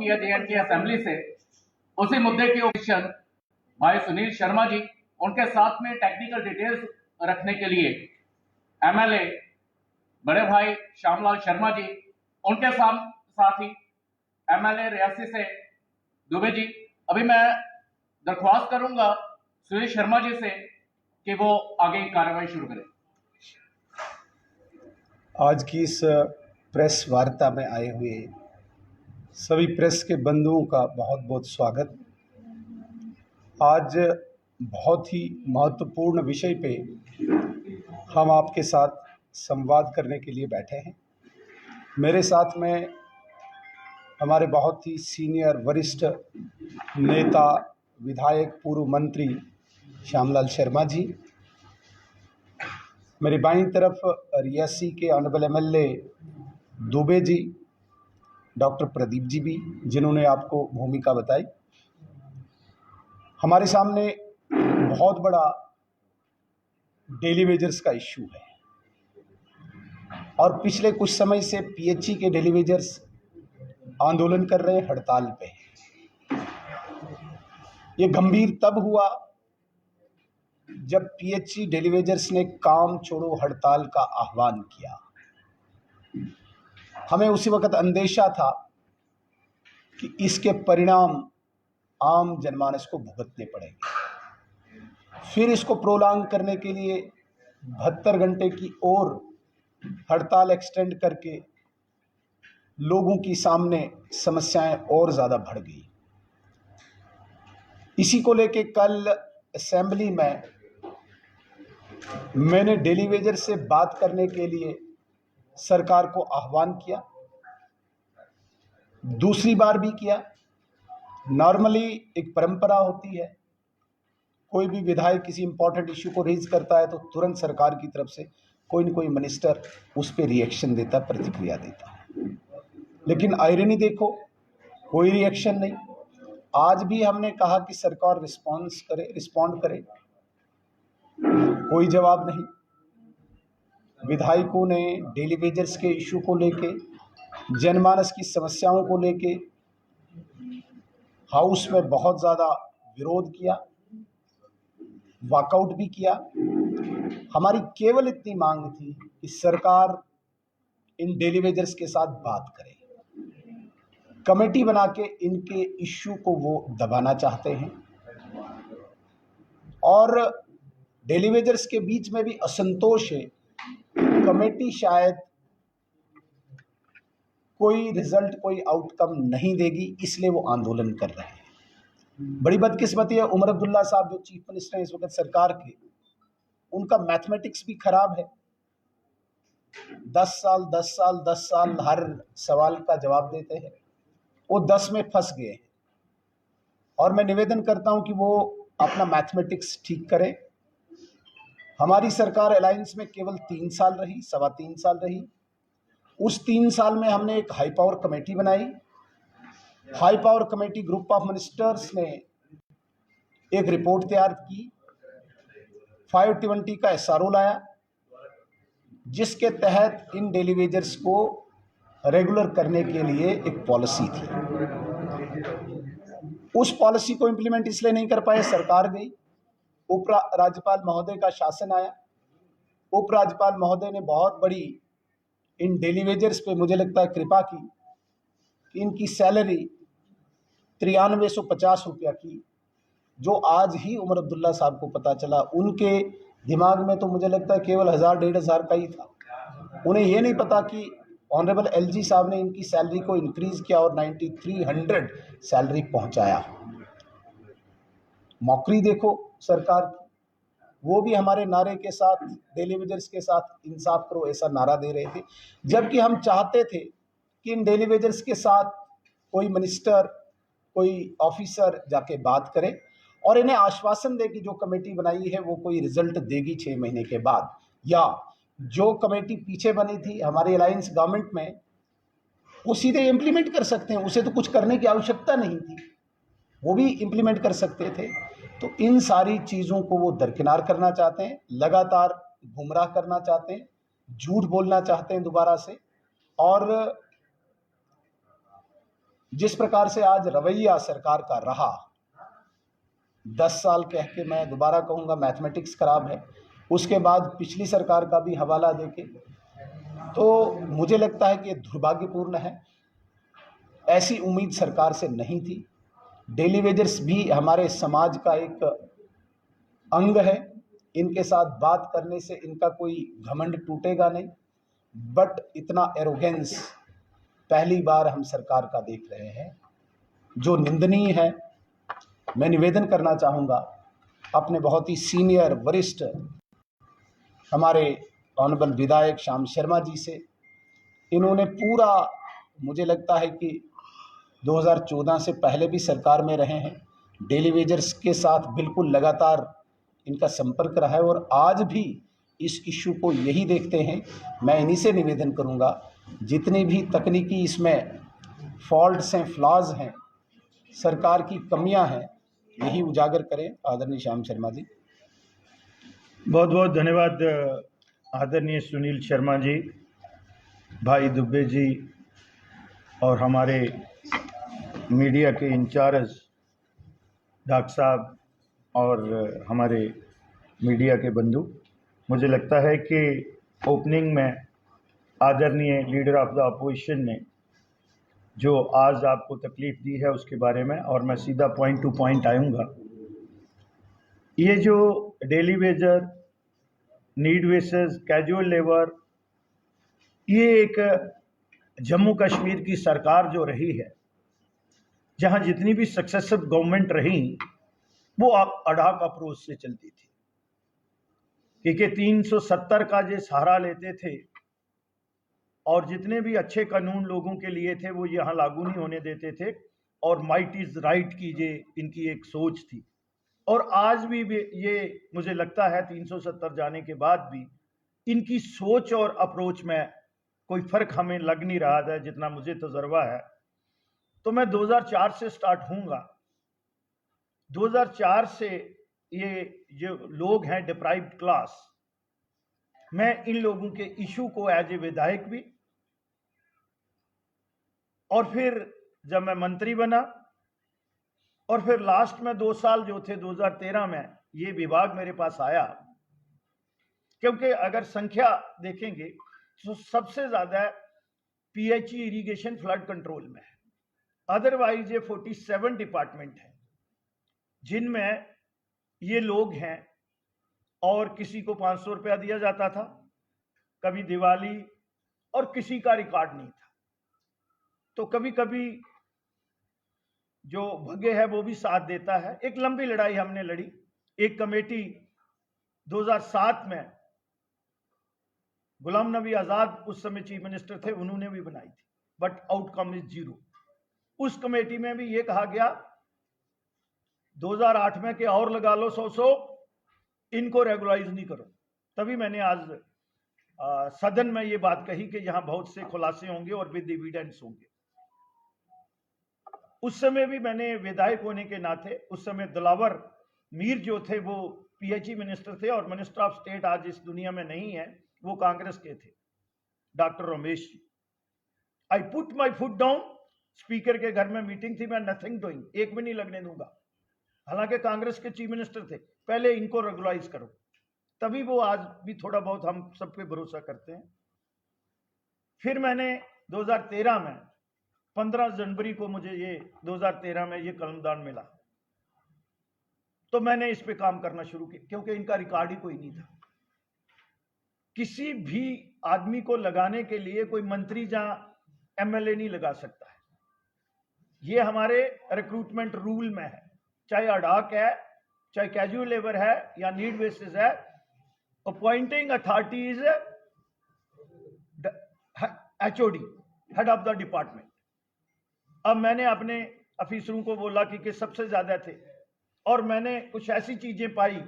किया JNK assembly से, उसी मुद्दे की ओपोजिशन भाई सुनील शर्मा जी, उनके साथ में टेक्निकल डिटेल्स रखने के लिए MLA बड़े भाई श्यामलाल शर्मा जी, उनके साथ ही MLA रियासी से दुबे जी। अभी मैं दरख्वास्त करूंगा सुनील शर्मा जी से कि वो आगे की कार्रवाई शुरू करें। आज की इस प्रेस वार्ता में आए हुए सभी प्रेस के बंधुओं का बहुत बहुत स्वागत। आज बहुत ही महत्वपूर्ण विषय पे हम आपके साथ संवाद करने के लिए बैठे हैं। मेरे साथ में हमारे बहुत ही सीनियर वरिष्ठ नेता, विधायक, पूर्व मंत्री श्यामलाल शर्मा जी, मेरी बाईं तरफ रियासी के honourable MLA Dubey ji, doctor Pradeep ji भी, जिन्होंने आपको भूमिका बताई। हमारे सामने बहुत बड़ा डेली वेजर्स का इश्यू है और पिछले कुछ समय से PHE के डेली वेजर्स आंदोलन कर रहे हैं, हड़ताल पे हैं। ये गंभीर तब हुआ जब PHE डेली वेजर्स ने काम छोड़ो हड़ताल का आह्वान किया। हमें उसी वक्त अंदेशा था कि इसके परिणाम आम जनमानस को भुगतने पड़ेंगे। फिर इसको प्रोलॉन्ग करने के लिए 72 घंटे की और हड़ताल एक्सटेंड करके लोगों की सामने समस्याएं और ज़्यादा बढ़ गई। इसी को लेके कल असेंबली में मैंने डेली वेजर से बात करने के लिए सरकार को आह्वान किया, दूसरी बार भी किया। नॉर्मली एक परंपरा होती है, कोई भी विधायक किसी इंपॉर्टेंट इश्यू को रेज करता है तो तुरंत सरकार की तरफ से कोई न कोई मिनिस्टर उस पर रिएक्शन देता, प्रतिक्रिया देता है। लेकिन आयरनी देखो, कोई रिएक्शन नहीं। आज भी हमने कहा कि सरकार रिस्पॉन्ड करे, कोई जवाब नहीं। विधायकों ने डेली वेजर्स के इशू को लेके, जनमानस की समस्याओं को लेके हाउस में बहुत ज़्यादा विरोध किया, वॉकआउट भी किया। हमारी केवल इतनी मांग थी कि सरकार इन डेली वेजर्स के साथ बात करे। कमेटी बना के इनके इश्यू को वो दबाना चाहते हैं और डेली वेजर्स के बीच में भी असंतोष है। कमेटी शायद कोई रिजल्ट, कोई आउटकम नहीं देगी, इसलिए वो आंदोलन कर रहे हैं। बड़ी बदकिस्मती है, उमर अब्दुल्ला साहब जो चीफ मिनिस्टर हैं इस वक्त सरकार के, उनका मैथमेटिक्स भी खराब है। 10 साल हर सवाल का जवाब देते हैं, वो 10 में फंस गए हैं। और मैं निवेदन करता हूं कि वो अपना मैथमेटिक्स ठीक करें। हमारी सरकार अलायंस में केवल 3 साल रही, 3.25 साल रही। उस 3 साल में हमने एक हाई पावर कमेटी बनाई। High power committee group of ministers ने एक रिपोर्ट तैयार की, 520 का SRO लाया, जिसके तहत इन डेली वेजर्स को रेगुलर करने के लिए एक पॉलिसी थी। उस पॉलिसी को इंप्लीमेंट इसलिए नहीं कर पाए, सरकार गई, उप राज्यपाल महोदय का शासन आया। उप राज्यपाल महोदय ने बहुत बड़ी इन डेली वेजर्स पे मुझे लगता है कृपा की कि इनकी सैलरी 9350 रुपया की, जो आज ही उमर अब्दुल्ला साहब को पता चला। उनके दिमाग में तो मुझे लगता है केवल 1000-1500 का ही था। उन्हें ये नहीं पता कि ऑनरेबल LG साहब ने इनकी सैलरी को इंक्रीज किया और 9300 सैलरी पहुंचाया। मौकरी देखो सरकार की, वो भी हमारे नारे के साथ, डेली वेजर्स के साथ इंसाफ करो ऐसा नारा दे रहे थे। जबकि हम चाहते थे कि इन डेली वेजर्स के साथ कोई मिनिस्टर, कोई ऑफिसर जाके बात करे और इन्हें आश्वासन दे कि जो कमेटी बनाई है वो कोई रिजल्ट देगी 6 महीने के बाद, या जो कमेटी पीछे बनी थी हमारे अलायंस गवर्नमेंट में, वो सीधे इम्प्लीमेंट कर सकते हैं। उसे तो कुछ करने की आवश्यकता नहीं थी, वो भी इम्प्लीमेंट कर सकते थे। तो इन सारी चीज़ों को वो दरकिनार करना चाहते हैं, लगातार गुमराह करना चाहते हैं, झूठ बोलना चाहते हैं दोबारा से। और जिस प्रकार से आज रवैया सरकार का रहा, 10 साल कह के मैं दोबारा कहूँगा मैथमेटिक्स खराब है, उसके बाद पिछली सरकार का भी हवाला देके, तो मुझे लगता है कि ये दुर्भाग्यपूर्ण है। ऐसी उम्मीद सरकार से नहीं थी। डेली वेजर्स भी हमारे समाज का एक अंग है, इनके साथ बात करने से इनका कोई घमंड टूटेगा नहीं, बट इतना एरोगेंस पहली बार हम सरकार का देख रहे हैं, जो निंदनीय है। मैं निवेदन करना चाहूँगा अपने बहुत ही सीनियर वरिष्ठ हमारे ऑनरेबल विधायक श्याम शर्मा जी से। इन्होंने पूरा, मुझे लगता है कि 2014 से पहले भी सरकार में रहे हैं, डेली वेजर्स के साथ बिल्कुल लगातार इनका संपर्क रहा है और आज भी इस इशू को यही देखते हैं। मैं इन्हीं से निवेदन करूंगा, जितनी भी तकनीकी इसमें फॉल्ट्स हैं, फ्लॉज हैं, सरकार की कमियां हैं, यही उजागर करें। आदरणीय श्याम शर्मा जी। बहुत बहुत धन्यवाद आदरणीय सुनील शर्मा जी, भाई दुबे जी और हमारे मीडिया के इंचार्ज डॉक्टर साहब और हमारे मीडिया के बंधु। मुझे लगता है कि ओपनिंग में आदरणीय लीडर ऑफ द अपोजिशन ने जो आज आपको तकलीफ दी है उसके बारे में, और मैं सीधा पॉइंट टू पॉइंट आऊँगा। ये जो daily Vaser, need basis, casual labour, ये एक जम्मू कश्मीर की सरकार जो रही है, जहां जितनी भी सक्सेसिव गवर्नमेंट रही वो अडाक अप्रोच से चलती थी, क्योंकि 370 का जो सहारा लेते थे और जितने भी अच्छे कानून लोगों के लिए थे वो यहाँ लागू नहीं होने देते थे, और माइट इज राइट की जे इनकी एक सोच थी। और आज भी ये मुझे लगता है 370 जाने के बाद भी इनकी सोच और अप्रोच में कोई फर्क हमें लग नहीं रहा था, जितना मुझे तजर्बा है। तो मैं 2004 से स्टार्ट हूँगा। 2004 से ये जो लोग हैं डिप्राइव्ड क्लास, मैं इन लोगों के इशू को एज ए विधायक भी, और फिर जब मैं मंत्री बना, और फिर लास्ट में 2 साल जो थे 2013 में ये विभाग मेरे पास आया, क्योंकि अगर संख्या देखेंगे तो सबसे ज्यादा पीएचई इरिगेशन फ्लड कंट्रोल में है। अदरवाइज ये 47 डिपार्टमेंट है जिनमें ये लोग हैं, और किसी को 500 रुपया दिया जाता था, कभी दिवाली, और किसी का रिकॉर्ड नहीं था। तो कभी कभी जो भाग्य है वो भी साथ देता है। एक लंबी लड़ाई हमने लड़ी। एक कमेटी 2007 में गुलाम नबी आजाद उस समय चीफ मिनिस्टर थे, उन्होंने भी बनाई थी, बट आउटकम इज 0। उस कमेटी में भी ये कहा गया 2008 में कि और लगा लो 100, इनको रेगुलराइज नहीं करो। तभी मैंने आज सदन में ये बात कही कि यहां बहुत से खुलासे होंगे और विद एविडेंस होंगे। उस समय भी मैंने विधायक होने के नाते, उस समय दिलावर मीर जो थे वो पीएचई मिनिस्टर थे, और मिनिस्टर ऑफ स्टेट आज इस दुनिया में नहीं है, वो कांग्रेस के थे, doctor Ramesh ji. I put my foot down, speaker के घर में मीटिंग थी, मैं नथिंग डूइंग, एक भी नहीं लगने दूंगा। हालांकि कांग्रेस के चीफ मिनिस्टर थे, पहले इनको रेगुलराइज करो। तभी वो आज भी थोड़ा बहुत हम सब पे भरोसा करते हैं। फिर मैंने 2013 में 15 जनवरी को मुझे ये 2013 में ये कलमदान मिला, तो मैंने इस पे काम करना शुरू किया, क्योंकि इनका रिकॉर्ड ही कोई नहीं था। किसी भी आदमी को लगाने के लिए कोई मंत्री जहां एमएलए नहीं लगा सकता है। ये हमारे रिक्रूटमेंट रूल में है, चाहे अडाक है, चाहे कैजुअल लेबर है, या नीड बेसिस है। Appointing authority is HOD, head of the department. अब मैंने अपने अफीसरों को बोला कि सबसे ज्यादा थे, और मैंने कुछ ऐसी चीजें पाई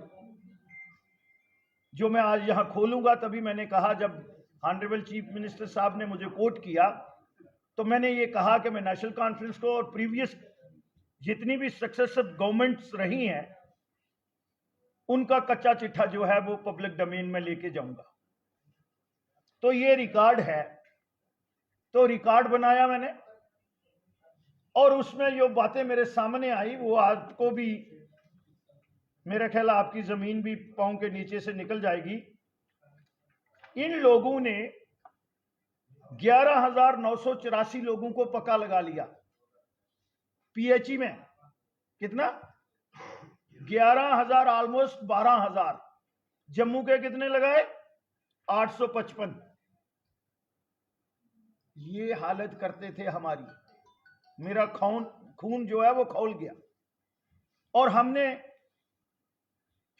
जो मैं आज यहां खोलूंगा। तभी मैंने कहा, जब ऑनरेबल चीफ मिनिस्टर साहब ने मुझे कोट किया, तो मैंने ये कहा कि मैं नेशनल कॉन्फ्रेंस को और प्रीवियस जितनी भी सक्सेसिव गवर्नमेंट्स रही हैं उनका कच्चा चिट्ठा जो है वो पब्लिक डोमेन में लेके जाऊंगा। तो ये रिकॉर्ड है, तो रिकॉर्ड बनाया मैंने, और उसमें जो बातें मेरे सामने आई वो आपको भी, मेरा ख्याल आपकी जमीन भी पांव के नीचे से निकल जाएगी। इन लोगों ने 11,984 लोगों को पक्का लगा लिया पीएचई में। कितना? 11,000, ऑलमोस्ट 12,000। जम्मू के कितने लगाए? 855। ये हालत करते थे हमारी। मेरा खून जो है वो खौल गया। और हमने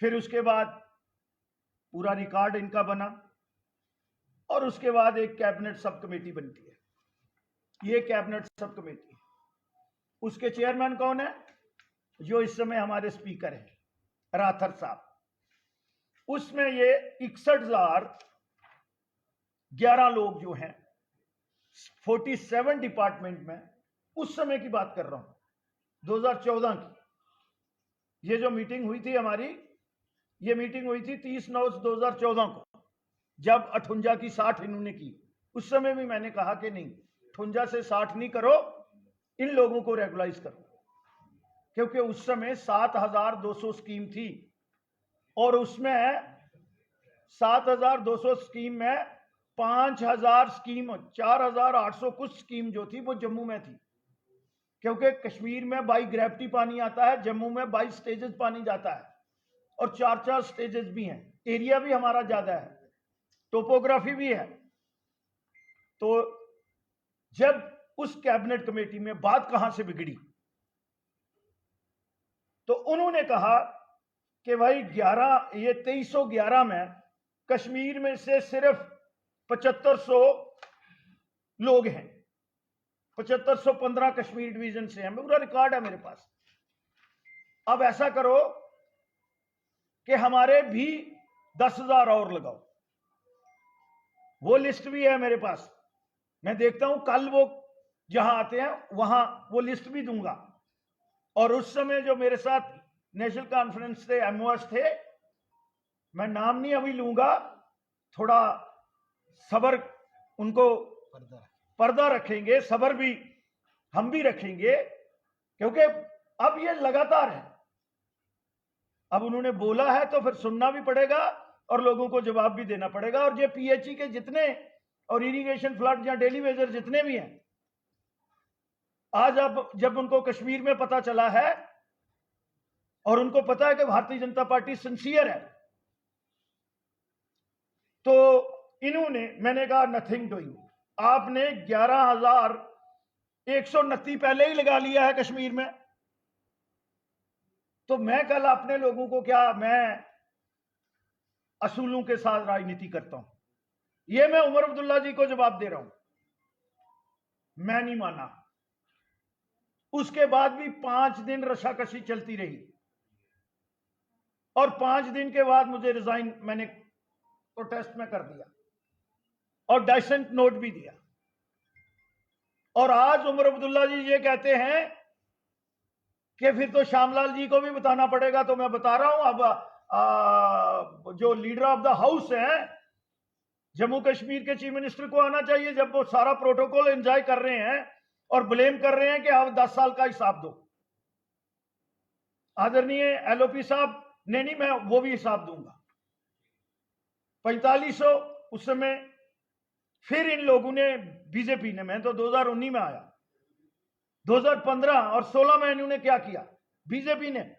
फिर उसके बाद पूरा रिकॉर्ड इनका बना और उसके बाद एक कैबिनेट सब कमेटी बनती है। ये कैबिनेट सब कमेटी, उसके चेयरमैन कौन है? जो इस समय हमारे स्पीकर हैं, राथर साहब। उसमें ये 61,011 लोग जो हैं 47 डिपार्टमेंट में, उस समय की बात कर रहा हूं, 2014 की। ये जो मीटिंग हुई थी हमारी, ये मीटिंग हुई थी 30/9/2014 को, जब 58 की 60 इन्होंने की। उस समय भी मैंने कहा कि नहीं, 58 से 60 नहीं करो, इन लोगों को रेगुलाइज करो, क्योंकि उस समय 7,200 स्कीम थी और उसमें 7,200 स्कीम में 5,000 स्कीम, 4,800 कुछ स्कीम जो थी वो जम्मू में थी, क्योंकि कश्मीर में बाई ग्रेविटी पानी आता है, जम्मू में 22 स्टेजेस पानी जाता है और 4-4 स्टेजेस भी हैं। एरिया भी हमारा ज्यादा है, टोपोग्राफी भी है। तो जब उस कैबिनेट कमेटी में बात कहां से बिगड़ी, तो उन्होंने कहा कि भाई 2311 में कश्मीर में से सिर्फ 7500 लोग हैं, 7515 कश्मीर डिवीजन से हैं। पूरा रिकॉर्ड है मेरे पास। अब ऐसा करो कि हमारे भी 10,000 और लगाओ। वो लिस्ट भी है मेरे पास, मैं देखता हूं कल वो जहां आते हैं वहां वो लिस्ट भी दूंगा। और उस समय जो मेरे साथ नेशनल कॉन्फ्रेंस थे, एमओएस थे, मैं नाम नहीं अभी लूंगा, थोड़ा सब्र, उनको पर्दा रखेंगे, सब्र भी हम भी रखेंगे, क्योंकि अब ये लगातार है। अब उन्होंने बोला है तो फिर सुनना भी पड़ेगा और लोगों को जवाब भी देना पड़ेगा। और ये पीएचई के जितने और इरिगेशन फ्लड या डेली वेजर जितने भी हैं, आज अब जब उनको कश्मीर में पता चला है और उनको पता है कि भारतीय जनता पार्टी सिंसियर है, तो इन्होंने, मैंने कहा नथिंग डूइंग, आपने 11,129 पहले ही लगा लिया है कश्मीर में, तो मैं कल अपने लोगों को क्या, मैं असूलों के साथ राजनीति करता हूं? यह मैं उमर अब्दुल्ला जी को जवाब दे रहा हूं। मैं नहीं माना। उसके बाद भी 5 दिन रशाकशी चलती रही और 5 दिन के बाद मुझे रिजाइन मैंने प्रोटेस्ट में कर दिया और डाइसेंट नोट भी दिया। और आज उमर अब्दुल्ला जी ये कहते हैं कि फिर तो श्यामलाल जी को भी बताना पड़ेगा। तो मैं बता रहा हूं, अब जो लीडर ऑफ द हाउस है, जम्मू कश्मीर के चीफ मिनिस्टर को आना चाहिए, जब वो सारा प्रोटोकॉल एंजॉय कर रहे हैं और ब्लेम कर रहे हैं कि आप 10 साल का हिसाब दो। आदरणीय एलओपी साहब ने नहीं, मैं वो भी हिसाब दूंगा। 4500 उस समय फिर इन लोगों ने, बीजेपी ने, मैं तो 2019 में आया, 2015 और 16 में इन्होंने क्या किया? बीजेपी ने,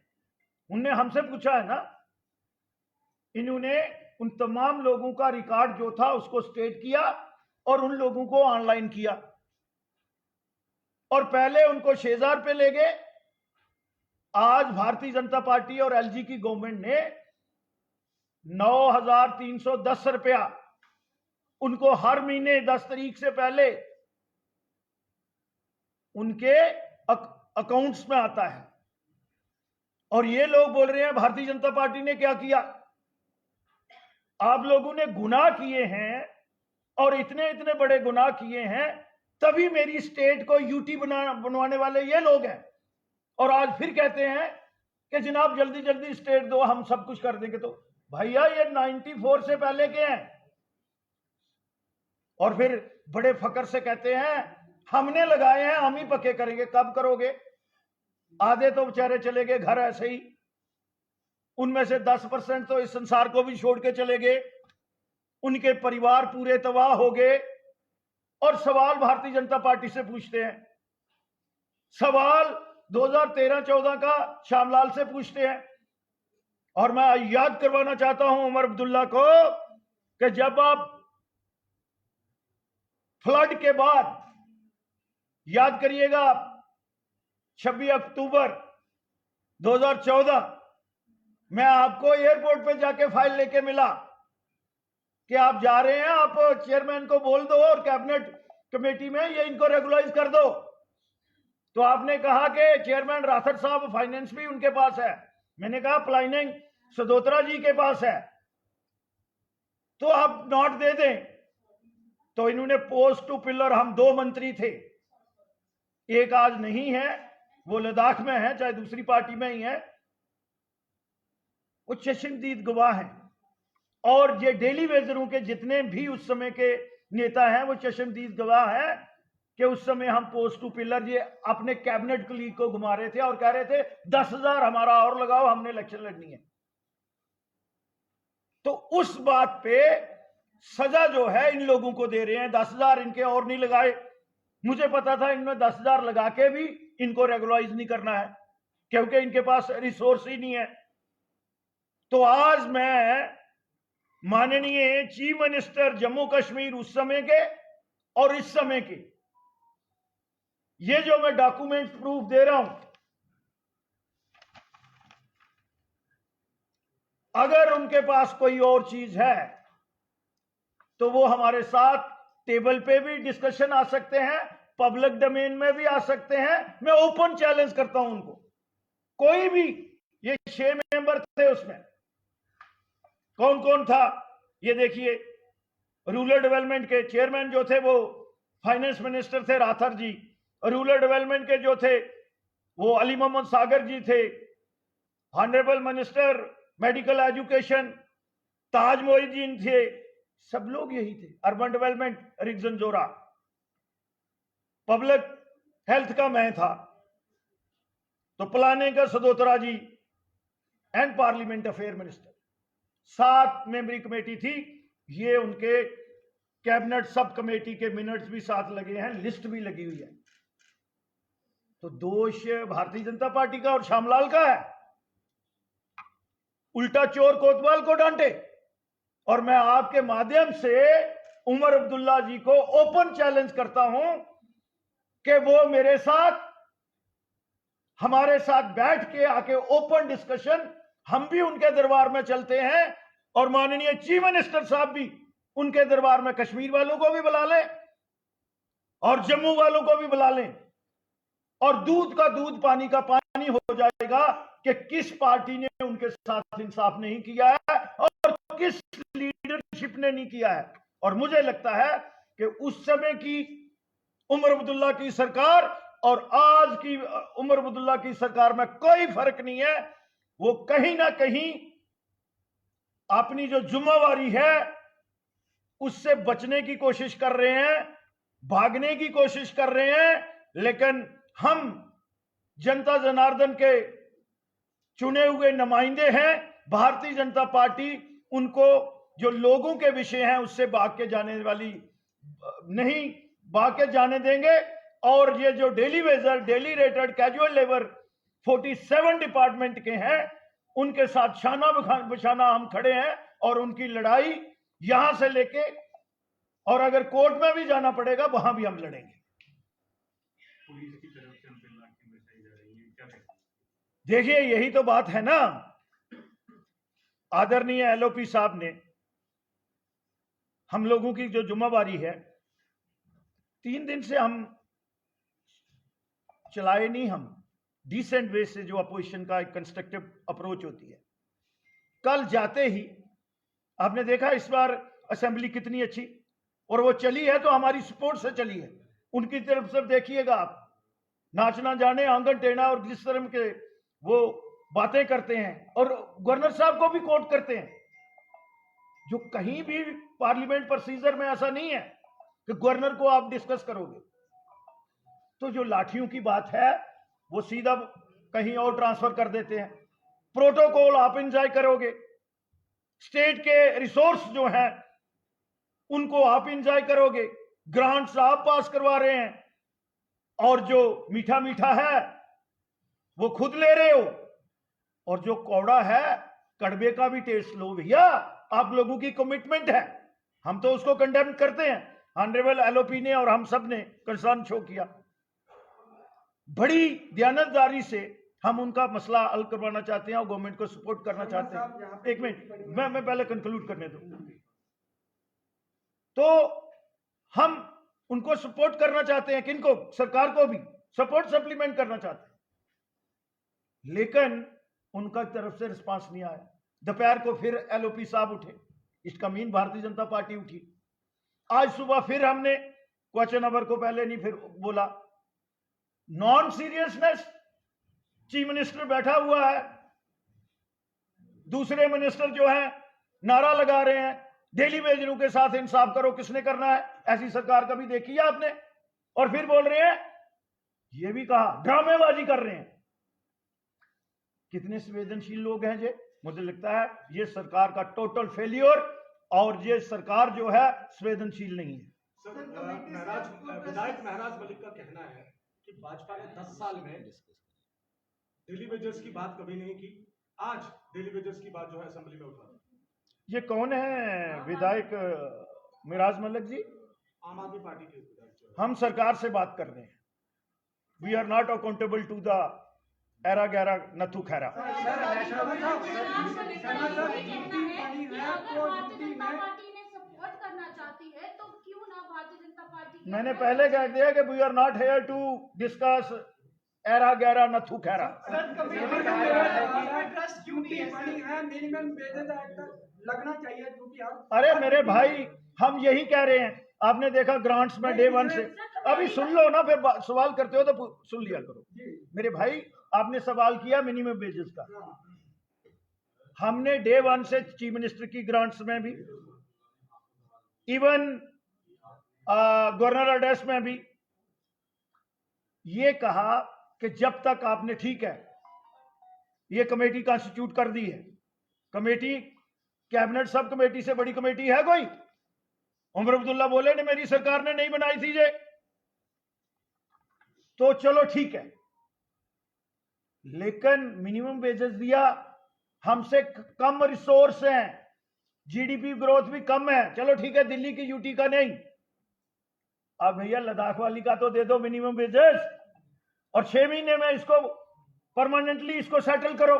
उनने हमसे पूछा है ना, इन्होंने उन तमाम लोगों का रिकॉर्ड जो था उसको स्टेट किया और उन लोगों को ऑनलाइन किया। और पहले उनको 6,000 पे ले गए। आज भारतीय जनता पार्टी और एलजी की गवर्नमेंट ने 9,310 रुपया उनको हर महीने 10 तारीख से पहले उनके अकाउंट्स में आता है। और ये लोग बोल रहे हैं भारतीय जनता पार्टी ने क्या किया? आप लोगों ने गुनाह किए हैं और इतने इतने बड़े गुनाह किए हैं, तभी मेरी स्टेट को यूटी बनवाने वाले ये लोग हैं। और आज फिर कहते हैं कि जनाब जल्दी जल्दी स्टेट दो, हम सब कुछ कर देंगे। तो भैया ये 94 से पहले के हैं। और फिर बड़े फकर से कहते हैं हमने लगाए हैं, हम ही पक्के करेंगे। कब करोगे? आधे तो बेचारे चले गए घर ऐसे ही, उनमें से 10% तो इस संसार को भी छोड़ के चले गए, उनके परिवार पूरे तबाह हो गए। और सवाल भारतीय जनता पार्टी से पूछते हैं, सवाल 2013-14 का श्यामलाल से पूछते हैं। और मैं याद करवाना चाहता हूं उमर अब्दुल्ला को कि जब आप फ्लड के बाद, याद करिएगा आप, 26 अक्टूबर 2014 मैं आपको एयरपोर्ट पे जाके फाइल लेके मिला कि आप जा रहे हैं, आप चेयरमैन को बोल दो और कैबिनेट कमेटी में ये इनको रेगुलाइज कर दो। तो आपने कहा कि चेयरमैन राठौर साहब, फाइनेंस भी उनके पास है। मैंने कहा प्लानिंग सदोत्रा जी के पास है, तो आप नोट दे दें। तो इन्होंने पोस्ट टू पिलर, हम 2 मंत्री थे, एक आज नहीं है, वो लद्दाख में है, चाहे दूसरी पार्टी में ही है, वो चश्मदीद गवाह हैं। और ये डेली वेजरों के जितने भी उस समय के नेता हैं वो चश्मदीद गवाह है कि उस समय हम पोस्ट टू पिलर, ये अपने कैबिनेट कलीग को घुमा रहे थे और कह रहे थे 10,000 हमारा और लगाओ, हमने इलेक्शन लड़नी है। तो उस बात पे सजा जो है इन लोगों को दे रहे हैं, 10,000 इनके और नहीं लगाए। मुझे पता था इनमें 10,000 लगा के भी इनको रेगुलाइज नहीं करना है, क्योंकि इनके पास रिसोर्स ही नहीं है। तो आज मैं माननीय चीफ मिनिस्टर जम्मू कश्मीर उस समय के और इस समय के, ये जो मैं डॉक्यूमेंट प्रूफ दे रहा हूं, अगर उनके पास कोई और चीज है तो वो हमारे साथ टेबल पे भी डिस्कशन आ सकते हैं, पब्लिक डोमेन में भी आ सकते हैं। मैं ओपन चैलेंज करता हूं उनको, कोई भी, ये 6 मेंबर थे, उसमें कौन कौन था ये देखिए। रूरल डेवलपमेंट के चेयरमैन जो थे वो फाइनेंस मिनिस्टर थे राठौर जी, रूरल डेवलपमेंट के जो थे वो अली मोहम्मद सागर जी थे, ऑनरेबल मिनिस्टर मेडिकल एजुकेशन ताज मोहिद्दीन थे, सब लोग यही थे। अर्बन डेवलपमेंट रिगजन जोरा, पब्लिक हेल्थ का मैं था, तो प्लानिंग का Sadotra ji and parliament affair minister, 7 मेंबरी कमेटी थी। ये उनके कैबिनेट सब कमेटी के मिनट्स भी साथ लगे हैं, लिस्ट भी लगी हुई है। तो दोष भारतीय जनता पार्टी का और श्यामलाल का है, उल्टा चोर कोतवाल को डांटे। और मैं आपके माध्यम से उमर अब्दुल्ला जी को ओपन चैलेंज करता हूं कि वो मेरे साथ, हमारे साथ बैठ के आके ओपन डिस्कशन, हम भी उनके दरबार में चलते हैं और माननीय चीफ मिनिस्टर साहब भी उनके दरबार में कश्मीर वालों को भी बुला लें और जम्मू वालों को भी बुला लें, और दूध का दूध पानी का पानी हो जाएगा कि किस पार्टी ने उनके साथ इंसाफ नहीं किया है और किस लीडरशिप ने नहीं किया है। और मुझे लगता है कि उस समय की उमर अब्दुल्ला की सरकार और आज की उमर अब्दुल्ला की सरकार में कोई फर्क नहीं है। वो कहीं ना कहीं अपनी जो जिम्मेवारी है उससे बचने की कोशिश कर रहे हैं, भागने की कोशिश कर रहे हैं। लेकिन हम जनता जनार्दन के चुने हुए नुमाइंदे हैं, भारतीय जनता पार्टी उनको जो लोगों के विषय हैं उससे भाग के जाने वाली नहीं, भाग के जाने देंगे। और ये जो daily Vaser, daily rated, casual labour 47 department के हैं, उनके साथ शाना बशाना हम खड़े हैं और उनकी लड़ाई यहां से लेके, और अगर कोर्ट में भी जाना पड़ेगा वहां भी हम लड़ेंगे। पुलिस की तरफ से उनपे लाठी बरसाई जा रही है, क्या कहेंगे? देखिए यही तो बात है ना, आदरणीय एलओपी साहब ने हम लोगों की जो जिम्मेवारी है, 3 दिन से हम चलाए नहीं, हम डिसेंट वे से, जो अपोजिशन का एक कंस्ट्रक्टिव अप्रोच होती है। कल जाते ही आपने देखा इस बार असेंबली कितनी अच्छी, और वो चली है तो हमारी सपोर्ट से चली है। उनकी तरफ से देखिएगा आप, नाचना जाने आंगन टेढ़ा, और जिस तरह के वो बातें करते हैं, और गवर्नर साहब को भी कोट करते हैं, जो कहीं भी पार्लियामेंट प्रोसीजर में ऐसा नहीं है कि गवर्नर को आप डिस्कस करोगे। तो जो लाठियों की बात है वो सीधा कहीं और ट्रांसफर कर देते हैं। प्रोटोकॉल आप एंजॉय करोगे, स्टेट के रिसोर्स जो हैं उनको आप एंजॉय करोगे, ग्रांट्स आप पास करवा रहे हैं, और जो मीठा मीठा है वो खुद ले रहे हो, और जो कौड़ा है कड़वे का भी टेस्ट लो भैया। आप लोगों की कमिटमेंट है, हम तो उसको कंडेम करते हैं। ऑनरेबल एलओपी ने और हम सब ने कंसर्न शो किया, बड़ी दयानतदारी से हम उनका मसला हल करवाना चाहते हैं और गवर्नमेंट को सपोर्ट करना चाहते हैं। एक मिनट, मैं पहले कंक्लूड करने दूं। तो हम उनको सपोर्ट करना चाहते हैं, किनको? सरकार को भी सपोर्ट सप्लीमेंट करना चाहते हैं, लेकिन उनका तरफ से रिस्पांस नहीं आया। दोपहर को फिर एलओपी साहब उठे, इसका मीन भारतीय जनता पार्टी उठी। आज सुबह फिर हमने क्वेश्चन आवर को पहले नहीं फिर बोला, नॉन सीरियसनेस। चीफ मिनिस्टर बैठा हुआ है, दूसरे मिनिस्टर जो है नारा लगा रहे हैं डेली वेजरों के साथ इंसाफ करो। किसने करना है? ऐसी सरकार कभी देखी है आपने? और फिर बोल रहे हैं, ये भी कहा ड्रामेबाजी कर रहे हैं। कितने संवेदनशील लोग हैं ये? मुझे लगता है ये सरकार का टोटल फेलियर, और ये सरकार जो है संवेदनशील नहीं है। सर, विधायक महराज मलिक का कहना है कि भाजपा ने 10 साल में डेली वेजर्स की बात कभी नहीं की, आज डेली वेजर्स की बात जो है असेंबली में उठा दी। ये कौन है विधायक मिराज मलिक जी? आम आदमी पार्टी के विधायक जो है। हम सरकार से बात कर रहे हैं। We are not accountable to the एरा गैरा नथु खैरा। मैंने पहले कह दिया कि we are not here to discuss एरा गैरा नथु खैरा। लगना चाहिए, क्योंकि अरे मेरे भाई, हम यही कह रहे हैं। आपने देखा ग्रांट्स में डे वन से, अभी सुन लो ना, फिर सवाल करते हो तो सुन लिया करो। मेरे भाई, आपने सवाल किया मिनिमम वेजेस का। हमने डे वन से चीफ मिनिस्टर की ग्रांट्स में भी, इवन गवर्नर एड्रेस में भी ये कहा कि जब तक आपने, ठीक है, ये कमेटी कॉन्स्टिट्यूट कर दी है, कमेटी कैबिनेट सब कमेटी से बड़ी कमेटी है कोई? उमर अब्दुल्ला बोले ने मेरी सरकार ने नहीं बनाई थी ये, तो चलो ठीक है, लेकिन मिनिमम वेजेस दिया, हमसे कम रिसोर्स हैं, जीडीपी ग्रोथ भी कम है, चलो ठीक है, दिल्ली की यूटी का नहीं। अब भैया लद्दाख वाली का तो दे दो मिनिमम वेजेस, और 6 महीने में इसको परमानेंटली इसको सेटल करो।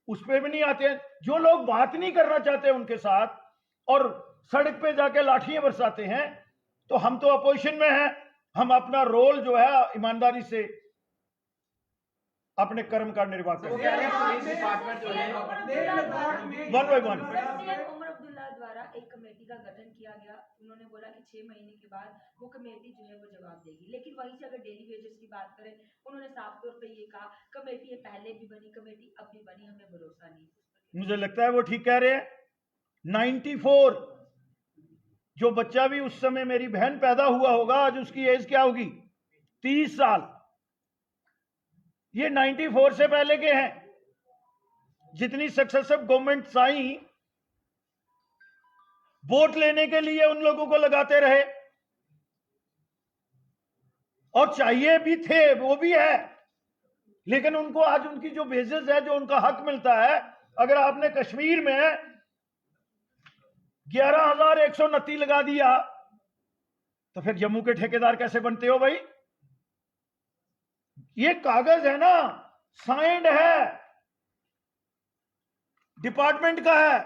उस पर भी नहीं आते हैं। जो लोग बात नहीं करना चाहते उनके साथ और सड़क पे जाके लाठियां बरसाते हैं, तो हम तो अपोजिशन में हैं। हम अपना रोल जो है ईमानदारी से अपने कर्म का निर्वाह करें। One by one. Omar Abdullah द्वारा एक कमेटी का गठन किया गया, उन्होंने बोला कि 6 महीने के बाद वो कमेटी जो है वो जवाब देगी, लेकिन वहीं से अगर डेली वेजेस की बात करें, उन्होंने साफ तौर पे ये कहा कमेटी पहले भी बनी, कमेटी अब भी बनी, हमें भरोसा नहीं। मुझे लगता है वो ठीक कह रहे हैं। 94 जो बच्चा भी उस समय मेरी बहन पैदा हुआ होगा, आज उसकी एज क्या होगी? 30 साल। ये 94 से पहले के हैं। जितनी सक्सेसिव गवर्नमेंट्स आई, वोट लेने के लिए उन लोगों को लगाते रहे, और चाहिए भी थे, वो भी है, लेकिन उनको आज उनकी जो बेसिस है, जो उनका हक मिलता है, अगर आपने कश्मीर में 11,129 लगा दिया, तो फिर जम्मू के ठेकेदार कैसे बनते हो भाई? ये कागज है ना, साइंड है, डिपार्टमेंट का है,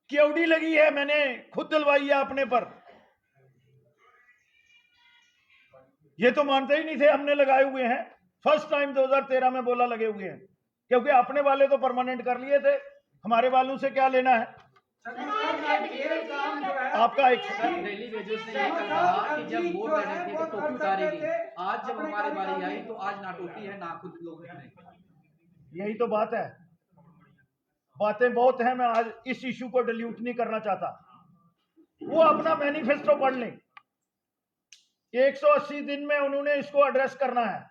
क्यूडी लगी है, मैंने खुद दिलवाई है अपने पर। ये तो मानते ही नहीं थे हमने लगाए हुए हैं। फर्स्ट टाइम 2013 में बोला लगे हुए हैं, क्योंकि अपने वाले तो परमानेंट कर लिए थे, हमारे वालों से क्या लेना है। आपका एक डेली वेजेस ने ये कहा कि जब वोट देने थे तो टोपी उतारेगी, आज जब हमारी बारी आई तो आज ना टोपी है ना खुद लोग हैं। यही तो बात है। बातें बहुत हैं, मैं आज इस इशू को डिल्यूट नहीं करना चाहता। वो अपना मैनिफेस्टो पढ़ लें, 180 दिन में उन्होंने इसको एड्रेस करना है।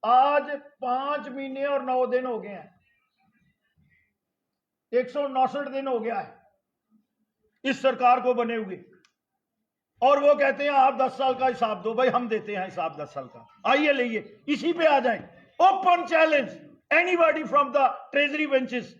आज 5 महीने और 9 दिन हो गए हैं, 169 दिन हो गया है इस सरकार को बने हुए, और वो कहते हैं आप 10 साल का हिसाब दो। भाई हम देते हैं हिसाब 10 साल का, आइए लेइए, इसी पे आ जाएं। Open challenge anybody from the treasury benches